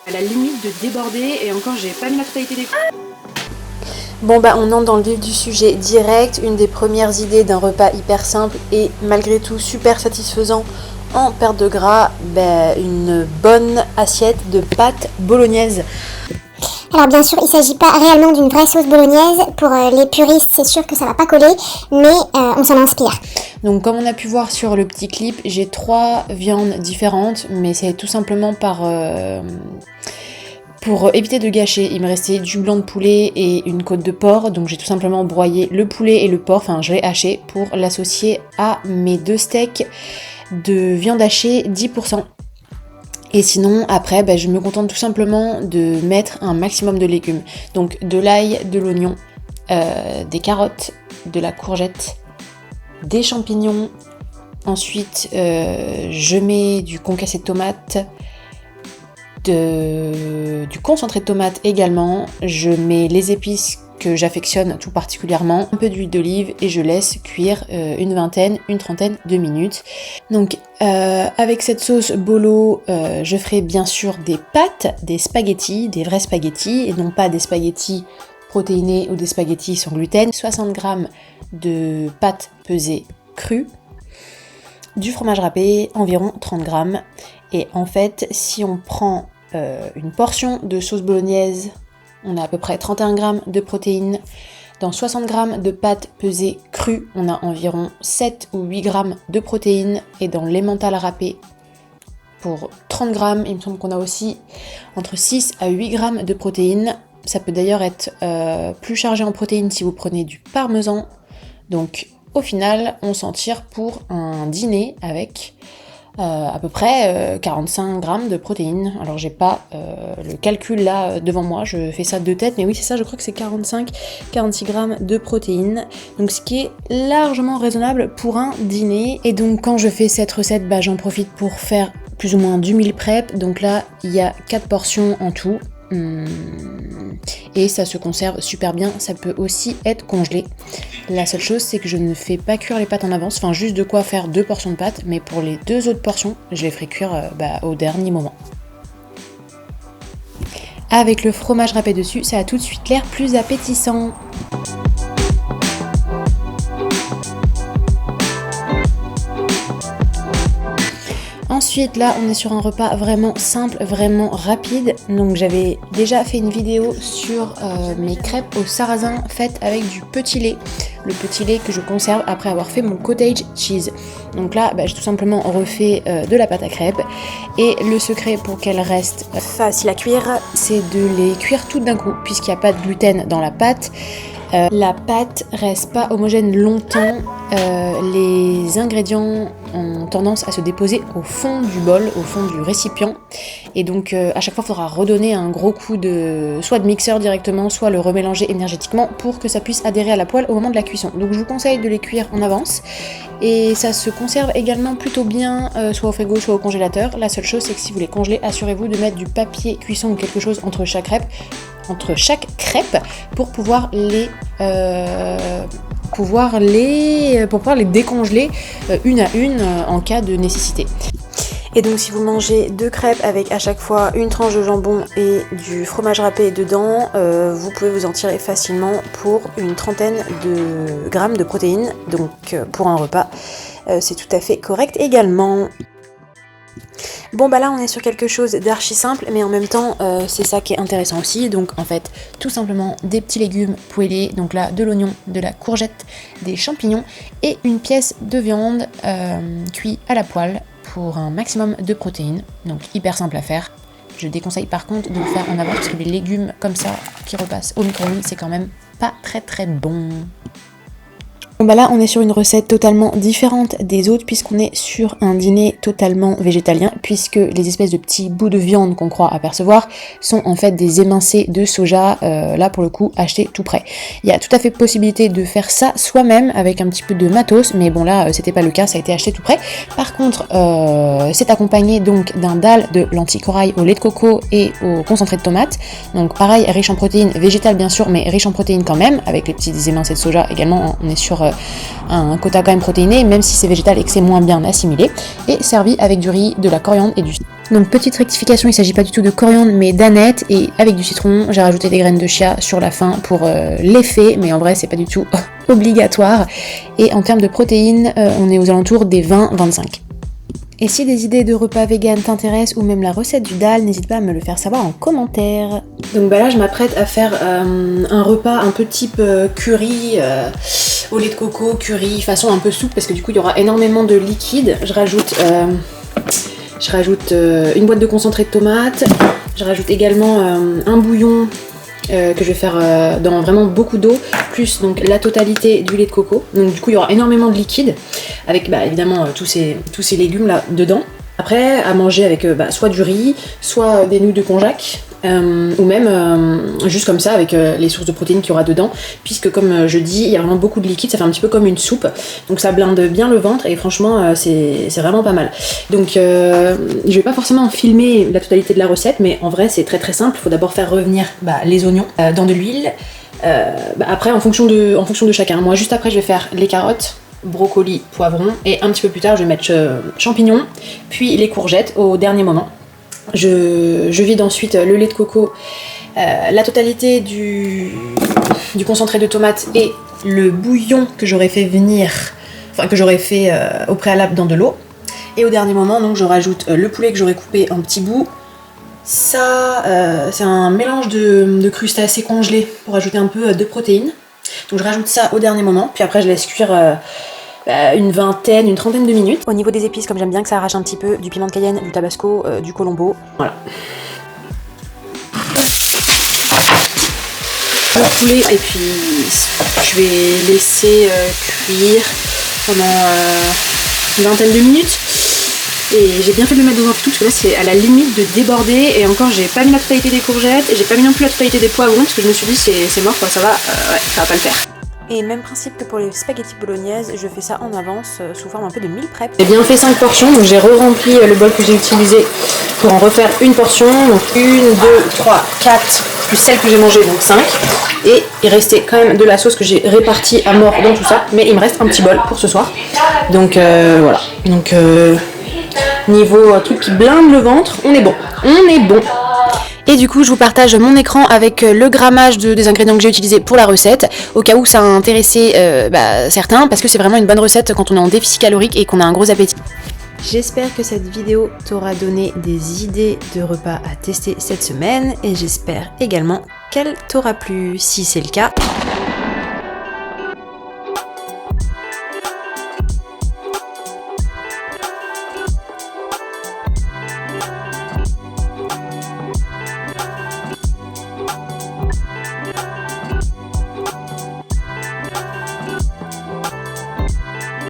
À la limite de déborder et encore j'ai pas mis la totalité des... Bon bah on entre dans le vif du sujet direct, une des premières idées d'un repas hyper simple et malgré tout super satisfaisant en perte de gras, une bonne assiette de pâtes bolognaises. Alors bien sûr, il ne s'agit pas réellement d'une vraie sauce bolognaise. Pour les puristes, c'est sûr que ça va pas coller, mais on s'en inspire. Donc comme on a pu voir sur le petit clip, j'ai 3 viandes différentes, mais c'est tout simplement pour éviter de gâcher. Il me restait du blanc de poulet et une côte de porc, donc j'ai tout simplement broyé le poulet et le porc, enfin je l'ai haché pour l'associer à mes 2 steaks de viande hachée 10%. Et sinon, après, je me contente tout simplement de mettre un maximum de légumes. Donc de l'ail, de l'oignon, des carottes, de la courgette, des champignons. Ensuite, je mets du concassé de tomate, du concentré de tomate également. Je mets les épices que j'affectionne tout particulièrement, un peu d'huile d'olive et je laisse cuire une trentaine de minutes. Donc avec cette sauce bolo, je ferai bien sûr des pâtes, des spaghettis, des vrais spaghettis et non pas des spaghettis protéinés ou des spaghettis sans gluten. 60 g de pâtes pesées crues, du fromage râpé, environ 30 g. Et en fait, si on prend une portion de sauce bolognaise, on a à peu près 31 g de protéines. Dans 60 g de pâtes pesées crues, on a environ 7 ou 8 g de protéines. Et dans l'emmental râpé, pour 30 g, il me semble qu'on a aussi entre 6 à 8 g de protéines. Ça peut d'ailleurs être plus chargé en protéines si vous prenez du parmesan. Donc au final, on s'en tire pour un dîner avec à peu près 45 g de protéines. Alors j'ai pas le calcul là devant moi, je fais ça de tête, mais oui c'est ça, je crois que c'est 45-46 g de protéines. Donc ce qui est largement raisonnable pour un dîner. Et donc quand je fais cette recette, j'en profite pour faire plus ou moins du meal prep. Donc là il y a 4 portions en tout. Et ça se conserve super bien, ça peut aussi être congelé. La seule chose c'est que je ne fais pas cuire les pâtes en avance, enfin juste de quoi faire 2 portions de pâtes, mais pour les 2 autres portions, je les ferai cuire au dernier moment. Avec le fromage râpé dessus, ça a tout de suite l'air plus appétissant. Ensuite là on est sur un repas vraiment simple, vraiment rapide. Donc j'avais déjà fait une vidéo sur mes crêpes au sarrasin faites avec du petit lait. Le petit lait que je conserve après avoir fait mon cottage cheese. Donc là j'ai tout simplement refait de la pâte à crêpes. Et le secret pour qu'elle reste facile à cuire, c'est de les cuire toutes d'un coup, puisqu'il n'y a pas de gluten dans la pâte. La pâte reste pas homogène longtemps, les ingrédients ont tendance à se déposer au fond du bol, au fond du récipient, et donc à chaque fois il faudra redonner un gros coup soit de mixeur directement, soit le remélanger énergétiquement pour que ça puisse adhérer à la poêle au moment de la cuisson. Donc je vous conseille de les cuire en avance, et ça se conserve également plutôt bien, soit au frigo, soit au congélateur. La seule chose c'est que si vous les congelez, assurez-vous de mettre du papier cuisson ou quelque chose entre chaque crêpe pour pouvoir les décongeler une à une en cas de nécessité. Et donc si vous mangez 2 crêpes avec à chaque fois une tranche de jambon et du fromage râpé dedans, vous pouvez vous en tirer facilement pour une trentaine de grammes de protéines. Donc pour un repas, c'est tout à fait correct également. Bon là on est sur quelque chose d'archi simple, mais en même temps c'est ça qui est intéressant aussi. Donc en fait tout simplement des petits légumes poêlés, donc là de l'oignon, de la courgette, des champignons et une pièce de viande cuit à la poêle pour un maximum de protéines. Donc hyper simple à faire. Je déconseille par contre de le faire en avance parce que les légumes comme ça qui repassent au micro-ondes, c'est quand même pas très bon. Bon là on est sur une recette totalement différente des autres puisqu'on est sur un dîner totalement végétalien, puisque les espèces de petits bouts de viande qu'on croit apercevoir sont en fait des émincés de soja, là pour le coup achetés tout prêt. Il y a tout à fait possibilité de faire ça soi-même avec un petit peu de matos, mais bon là c'était pas le cas, ça a été acheté tout prêt. Par contre c'est accompagné donc d'un dalle de lentilles corail au lait de coco et au concentré de tomate. Donc pareil, riche en protéines, végétales bien sûr, mais riche en protéines quand même, avec les petits émincés de soja également. On est sur un quota quand même protéiné, même si c'est végétal et que c'est moins bien assimilé, et servi avec du riz, de la coriandre et du Donc petite rectification, il ne s'agit pas du tout de coriandre mais d'aneth, et avec du citron, j'ai rajouté des graines de chia sur la fin pour l'effet, mais en vrai c'est pas du tout obligatoire. Et en termes de protéines, on est aux alentours des 20-25. Et si des idées de repas vegan t'intéressent ou même la recette du dal, n'hésite pas à me le faire savoir en commentaire. Donc bah là je m'apprête à faire un repas un peu type curry, au lait de coco, curry, façon un peu soupe, parce que du coup il y aura énormément de liquide. Je rajoute une boîte de concentré de tomates, je rajoute également un bouillon que je vais faire dans vraiment beaucoup d'eau, plus donc la totalité du lait de coco. Donc du coup il y aura énormément de liquide, avec évidemment tous ces légumes là dedans. Après à manger avec soit du riz, soit des nouilles de konjac, ou même juste comme ça avec les sources de protéines qu'il y aura dedans, puisque comme je dis, il y a vraiment beaucoup de liquide, ça fait un petit peu comme une soupe, donc ça blinde bien le ventre et franchement c'est vraiment pas mal. Donc je vais pas forcément filmer la totalité de la recette, mais en vrai c'est très très simple. Il faut d'abord faire revenir les oignons dans de l'huile, après en fonction de chacun. Moi juste après je vais faire les carottes, brocoli, poivron, et un petit peu plus tard je vais mettre champignons, puis les courgettes au dernier moment. Je vide ensuite le lait de coco, la totalité du concentré de tomate et le bouillon que j'aurais fait venir, enfin que j'aurais fait au préalable dans de l'eau. Et au dernier moment, donc je rajoute le poulet que j'aurais coupé en petits bouts. Ça, c'est un mélange de crustacés congelés pour ajouter un peu de protéines. Donc je rajoute ça au dernier moment, puis après je laisse cuire une trentaine de minutes. Au niveau des épices, comme j'aime bien que ça arrache un petit peu, du piment de Cayenne, du tabasco, du colombo. Voilà. Le poulet, et puis je vais laisser cuire pendant une vingtaine de minutes. Et j'ai bien fait de le mettre dans un tout, parce que là c'est à la limite de déborder, et encore j'ai pas mis la totalité des courgettes, et j'ai pas mis non plus la totalité des poivrons, parce que je me suis dit c'est mort quoi, ça va pas le faire. Et même principe que pour les spaghettis bolognaises, je fais ça en avance sous forme un peu de meal prep. J'ai bien fait 5 portions, donc j'ai re-rempli le bol que j'ai utilisé pour en refaire une portion. Donc 1, 2, 3, 4, plus celle que j'ai mangée, donc 5. Et il restait quand même de la sauce que j'ai répartie à mort dans tout ça, mais il me reste un petit bol pour ce soir. Donc voilà. Donc niveau truc qui blinde le ventre, on est bon. On est bon. Et du coup, je vous partage mon écran avec le grammage des ingrédients que j'ai utilisés pour la recette, au cas où ça a intéressé certains, parce que c'est vraiment une bonne recette quand on est en déficit calorique et qu'on a un gros appétit. J'espère que cette vidéo t'aura donné des idées de repas à tester cette semaine, et j'espère également qu'elle t'aura plu. Si c'est le cas,